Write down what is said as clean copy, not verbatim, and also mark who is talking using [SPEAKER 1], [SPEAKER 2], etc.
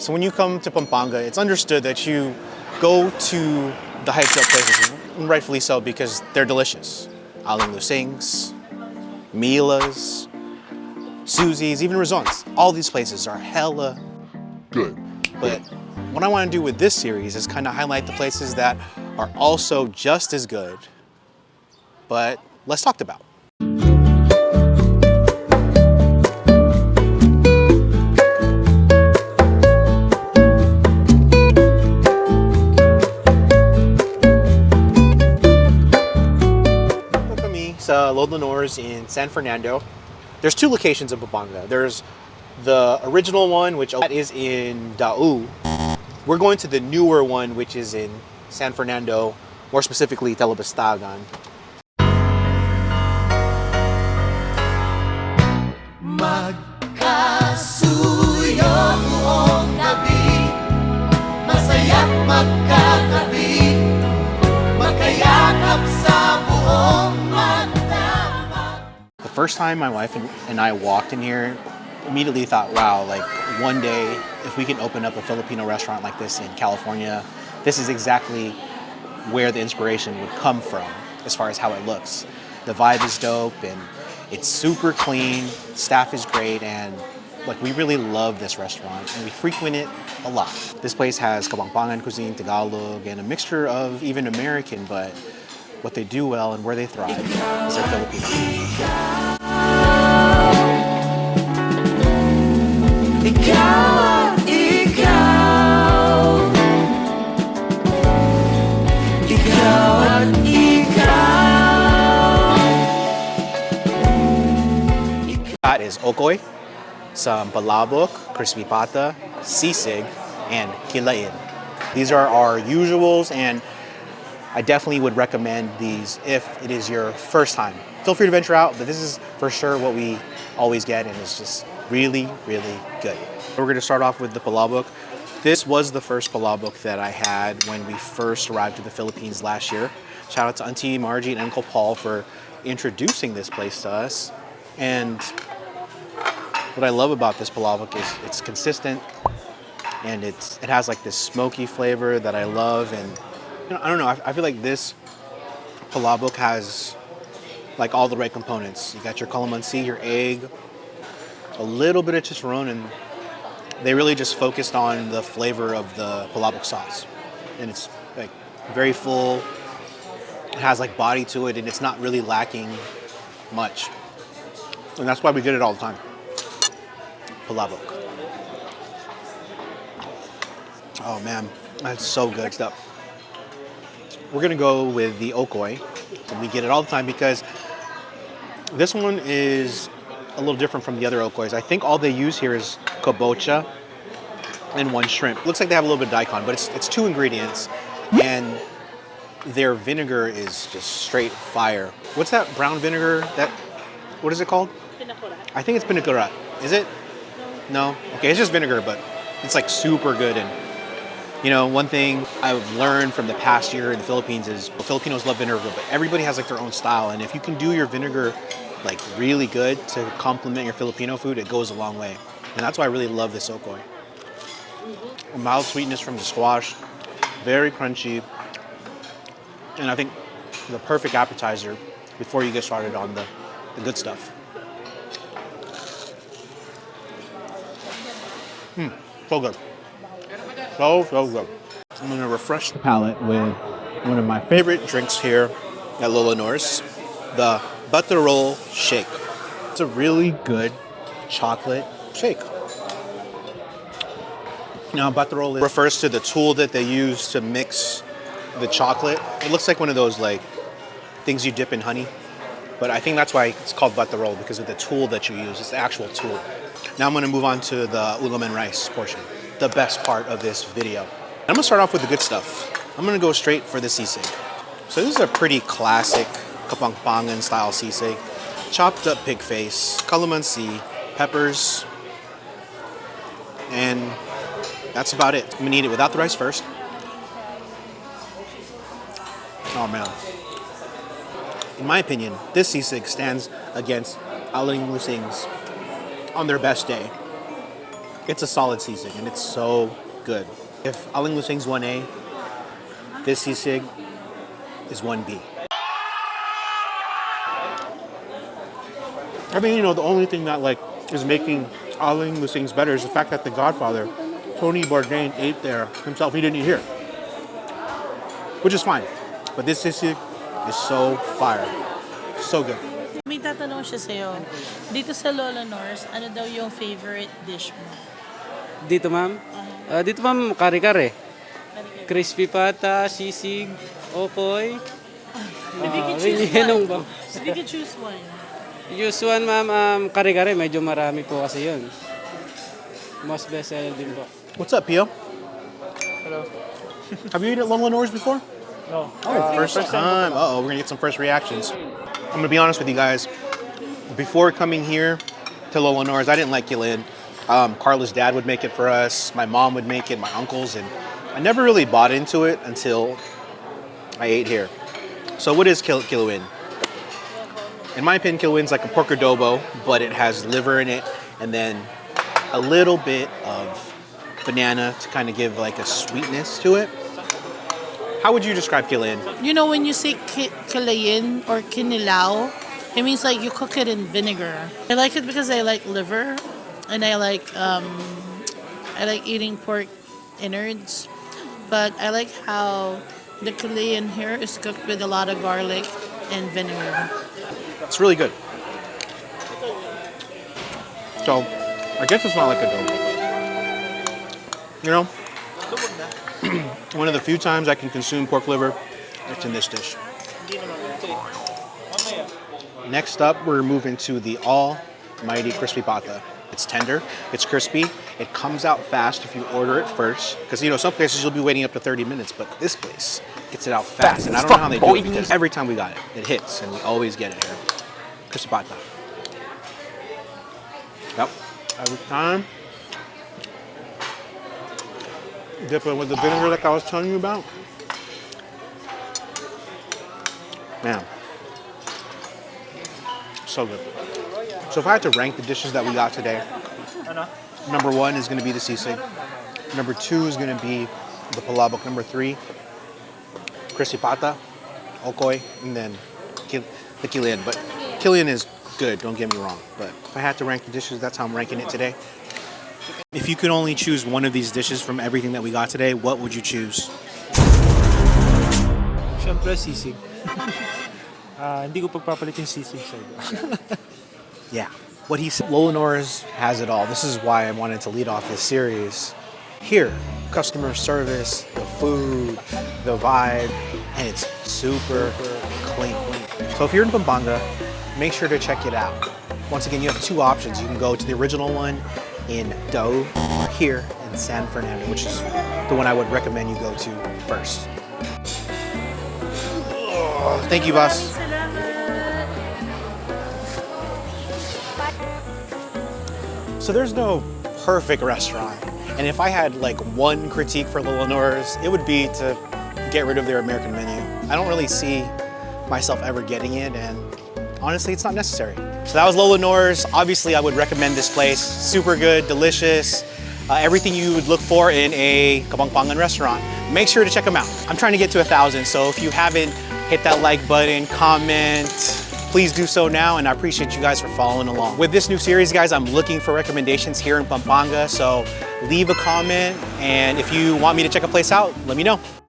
[SPEAKER 1] So when you come to Pampanga, it's understood that you go to the hyped up places, and rightfully so, because they're delicious. Aling Lusings, Mila's, Susie's, even Razon's. All these places are hella good. But what I want to do with this series is kind of highlight the places that are also just as good, but less talked about. Sa Lord Lenore's in San Fernando. There's two locations in Pampanga. There's the original one, which is in Dau. We're going to the newer one, which is in San Fernando, more specifically Telebastagan.
[SPEAKER 2] Magkasuyo buong gabi, masaya't magkagabi, magkayakap sa buong magdamag.
[SPEAKER 1] The first time my wife and I walked in here, immediately thought, wow, like one day if we can open up a Filipino restaurant like this in California, this is exactly where the inspiration would come from as far as how it looks. The vibe is dope and it's super clean, staff is great, and like we really love this restaurant and we frequent it a lot. This place has Kapampangan cuisine, Tagalog, and a mixture of even American, but what they do well and where they thrive is their Filipino food. That is okoy, some palabok, crispy pata, sisig, and kilain. These are our usuals, and I definitely would recommend these if it is your first time. Feel free to venture out, but this is for sure what we always get, and it's just really, really good. We're going to start off with the palabok. This was the first palabok that I had when we first arrived to the Philippines last year. Shout out to Auntie Margie and Uncle Paul for introducing this place to us. And what I love about this palabok is it's consistent and it has like this smoky flavor that I love. And you know, I don't know, I feel like this palabok has like all the right components. You got your calamansi, your egg, a little bit of chicharron, and they really just focused on the flavor of the palabok sauce. And it's like very full. It has like body to it, and it's not really lacking much. And that's why we get it all the time. Palabok. Oh man, that's so good stuff. We're gonna go with the okoy. And we get it all the time because this one is a little different from the other okoys. I think all they use here is kabocha and one shrimp. Looks like they have a little bit of daikon, but it's two ingredients, and their vinegar is just straight fire. What's that brown vinegar? What is it called?
[SPEAKER 3] Pinakurat.
[SPEAKER 1] I think it's pinakurat. Is it? No? Okay, it's just vinegar, but it's like super good. And you know, one thing I've learned from the past year in the Philippines is Filipinos love vinegar, but everybody has like their own style. And if you can do your vinegar like really good to complement your Filipino food, it goes a long way. And that's why I really love this okoy. A mild sweetness from the squash, very crunchy. And I think the perfect appetizer before you get started on the good stuff. So good. So good. I'm gonna refresh the palate with one of my favorite drinks here at Lola Norris, the butter roll shake. It's a really good chocolate shake. Now, butter roll refers to the tool that they use to mix the chocolate. It looks like one of those like things you dip in honey, but I think that's why it's called butter roll, because of the tool that you use. It's the actual tool. Now I'm gonna move on to the ulam and rice portion, the best part of this video. I'm gonna start off with the good stuff. I'm gonna go straight for the sisig. So this is a pretty classic Kapampangan style sisig. Chopped up pig face, calamansi, peppers, and that's about it. I'm gonna eat it without the rice first. Oh man. In my opinion, this sisig stands against Aling Lusing's on their best day. It's a solid sisig, and it's so good. If Aling Lusing's 1A, this sisig is 1B. I mean, you know, the only thing that like is making Aling Lusing's better is the fact that the Godfather, Tony Bourdain, ate there himself. He didn't eat here, which is fine. But this sisig is so fire, so good.
[SPEAKER 3] May tatanong siya sa'yo, dito sa Lola Nor's, ano daw yung favorite dish mo?
[SPEAKER 4] Dito ma'am? Dito ma'am, kare-kare. Crispy pata, sisig, okoy.
[SPEAKER 3] If you could choose
[SPEAKER 4] Yan
[SPEAKER 3] one.
[SPEAKER 4] ba?
[SPEAKER 3] If you could choose one.
[SPEAKER 4] Use one ma'am, kare-kare. Medyo marami po kasi yun. Most best seller din po.
[SPEAKER 1] What's up, Pio?
[SPEAKER 5] Hello.
[SPEAKER 1] Have you eaten at Lola Nor's before?
[SPEAKER 5] No.
[SPEAKER 1] First time. Uh-oh, we're gonna get some first reactions. I'm gonna be honest with you guys. Before coming here to Lola Nor's, I didn't like Kilin. Carla's dad would make it for us. My mom would make it, my uncles, and I never really bought into it until I ate here. So what is Kilawin? In my opinion, Kilawin's like a pork adobo, but it has liver in it, and then a little bit of banana to kind of give like a sweetness to it. How would you describe Kilawin?
[SPEAKER 3] You know, when you say kilayin or kinilaw, it means like you cook it in vinegar. I like it because I like liver, and I like eating pork innards. But I like how the kilayin here is cooked with a lot of garlic and vinegar.
[SPEAKER 1] It's really good. So, I guess it's not like adobo. You know, one of the few times I can consume pork liver, it's in this dish. Next up, we're moving to the almighty crispy pata. It's tender, it's crispy, it comes out fast if you order it first. Because, you know, some places you'll be waiting up to 30 minutes, but this place gets it out fast. And I don't know how they do it, because every time we got it, it hits, and we always get it here. Crispy pata. Yep, every time. Dip it with the vinegar like I was telling you about. Man, so good. So if I had to rank the dishes that we got today, number 1 is going to be the sisig. Number 2 is going to be the palabok. Number 3, crispy pata, okoy, and then the killian. But killian is good, don't get me wrong. But if I had to rank the dishes, that's how I'm ranking it today. If you could only choose one of these dishes from everything that we got today, what would you choose?
[SPEAKER 5] Siyempre, sisig. Hindi ko pagpapalit yung sisig sa iba.
[SPEAKER 1] Yeah, what he said. Lola Nor's has it all. This is why I wanted to lead off this series. Here, customer service, the food, the vibe, and it's super clean. So if you're in Pampanga, make sure to check it out. Once again, you have 2 options. You can go to the original one in Doe or here in San Fernando, which is the one I would recommend you go to first. Thank you, boss. So there's no perfect restaurant. And if I had like one critique for Lola Nor's, it would be to get rid of their American menu. I don't really see myself ever getting it, and honestly, it's not necessary. So that was Lola Nor's. Obviously, I would recommend this place. Super good, delicious, everything you would look for in a Kapampangan restaurant. Make sure to check them out. I'm trying to get to 1,000, so if you haven't hit that like button, comment, please do so now, and I appreciate you guys for following along. With this new series, guys, I'm looking for recommendations here in Pampanga, so leave a comment, and if you want me to check a place out, let me know.